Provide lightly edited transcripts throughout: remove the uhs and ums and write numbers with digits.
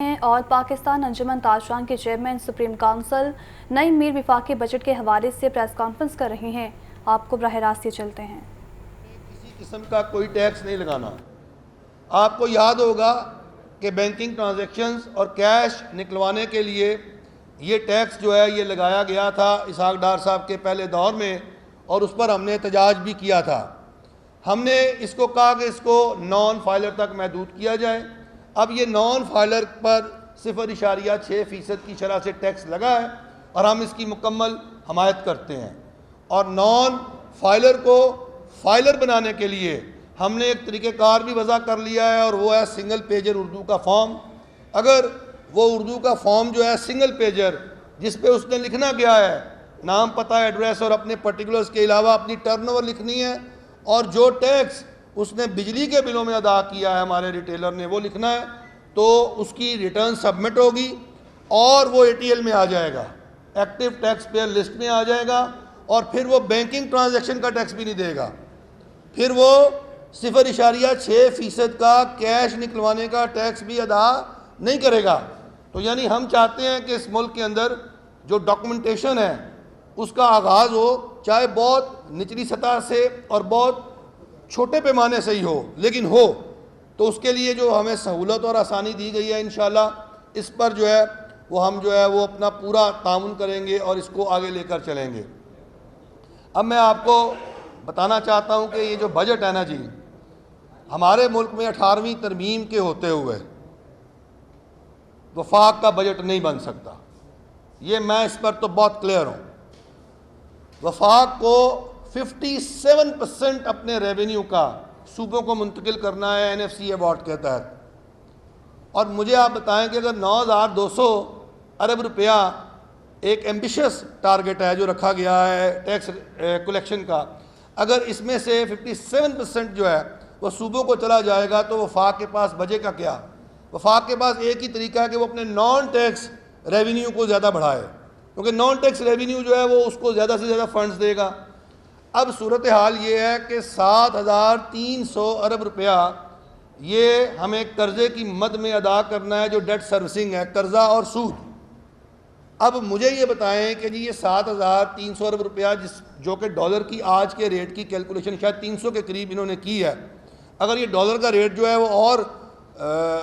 اور پاکستان انجمن تاجران کے chairman supreme council نئی میر وفاقی بجٹ کے حوالے سے پریس کانفرنس کر رہے ہیں۔ آپ کو براہ راست یہ چلتے ہیں۔ کسی قسم کا کوئی ٹیکس نہیں لگانا۔ آپ کو یاد ہوگا کہ بینکنگ ٹرانزیکشنز اور کیش نکلوانے کے لیے یہ ٹیکس جو ہے یہ لگایا گیا تھا اسحاق ڈار صاحب کے پہلے دور میں، اور اس پر ہم نے احتجاج بھی کیا تھا۔ ہم نے اس کو کہا کہ اس کو نان فائلر تک محدود کیا جائے۔ اب یہ نان فائلر پر 0.6% کی شرح سے ٹیکس لگا ہے اور ہم اس کی مکمل حمایت کرتے ہیں۔ اور نان فائلر کو فائلر بنانے کے لیے ہم نے ایک طریقہ کار بھی وضع کر لیا ہے، اور وہ ہے سنگل پیجر اردو کا فارم۔ اگر وہ اردو کا فارم جو ہے سنگل پیجر جس پہ اس نے لکھنا گیا ہے نام، پتہ، ایڈریس اور اپنے پرٹیکولرز کے علاوہ اپنی ٹرن اوور لکھنی ہے، اور جو ٹیکس اس نے بجلی کے بلوں میں ادا کیا ہے ہمارے ریٹیلر نے وہ لکھنا ہے، تو اس کی ریٹرن سبمٹ ہوگی اور وہ ATL میں آ جائے گا، ایکٹیو ٹیکس پیئر لسٹ میں آ جائے گا، اور پھر وہ بینکنگ ٹرانزیکشن کا ٹیکس بھی نہیں دے گا، پھر وہ 0.6% کا کیش نکلوانے کا ٹیکس بھی ادا نہیں کرے گا۔ تو یعنی ہم چاہتے ہیں کہ اس ملک کے اندر جو ڈاکومنٹیشن ہے اس کا آغاز ہو، چاہے بہت نچلی سطح سے اور بہت چھوٹے پیمانے سے ہی ہو، لیکن ہو، تو اس کے لیے جو ہمیں سہولت اور آسانی دی گئی ہے انشاءاللہ اس پر جو ہے وہ ہم جو ہے وہ اپنا پورا تعاون کریں گے اور اس کو آگے لے کر چلیں گے۔ اب میں آپ کو بتانا چاہتا ہوں کہ یہ جو بجٹ ہے نا جی، ہمارے ملک میں 18ویں ترمیم کے ہوتے ہوئے وفاق کا بجٹ نہیں بن سکتا، یہ میں اس پر تو بہت کلیئر ہوں۔ وفاق کو 57% اپنے ریونیو کا صوبوں کو منتقل کرنا ہے NFC ایوارڈ کے تحت، اور مجھے آپ بتائیں کہ اگر 9,200 ارب روپیہ ایک ایمبیشس ٹارگٹ ہے جو رکھا گیا ہے ٹیکس کلیکشن کا، اگر اس میں سے 57% جو ہے وہ صوبوں کو چلا جائے گا تو وفاق کے پاس بجے کا کیا؟ وفاق کے پاس ایک ہی طریقہ ہے کہ وہ اپنے نان ٹیکس ریونیو کو زیادہ بڑھائے، کیونکہ نان ٹیکس ریونیو جو ہے وہ اس کو زیادہ سے زیادہ فنڈز دے گا۔ اب صورتحال یہ ہے کہ 7,300 ارب روپیہ یہ ہمیں قرضے کی مد میں ادا کرنا ہے جو ڈیٹ سروسنگ ہے، قرضہ اور سود۔ اب مجھے یہ بتائیں کہ جی یہ 7,300 ارب روپیہ جو کہ ڈالر کی آج کے ریٹ کی کیلکولیشن شاید 300 کے قریب انہوں نے کی ہے، اگر یہ ڈالر کا ریٹ جو ہے وہ اور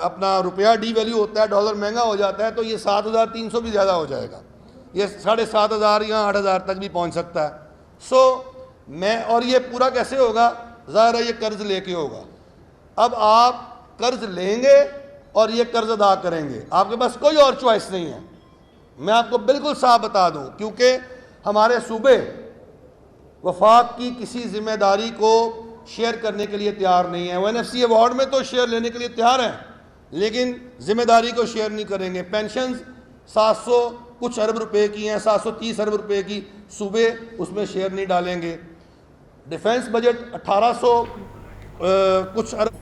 اپنا روپیہ ڈی ویلیو ہوتا ہے، ڈالر مہنگا ہو جاتا ہے، تو یہ 7,300 بھی زیادہ ہو جائے گا، یہ 7,500 یا 8,000 تک بھی پہنچ سکتا ہے۔ اور یہ پورا کیسے ہوگا؟ ظاہر ہے یہ قرض لے کے ہوگا۔ اب آپ قرض لیں گے اور یہ قرض ادا کریں گے، آپ کے پاس کوئی اور چوائس نہیں ہے۔ میں آپ کو بالکل صاف بتا دوں، کیونکہ ہمارے صوبے وفاق کی کسی ذمہ داری کو شیئر کرنے کے لیے تیار نہیں ہیں۔ وہ NFC ایوارڈ میں تو شیئر لینے کے لیے تیار ہیں، لیکن ذمہ داری کو شیئر نہیں کریں گے۔ پینشنز 700 کچھ ارب روپے کی ہیں، 730 ارب روپے کی، صوبے اس میں شیئر نہیں ڈالیں گے۔ ڈیفنس بجٹ 1800 کچھ ارب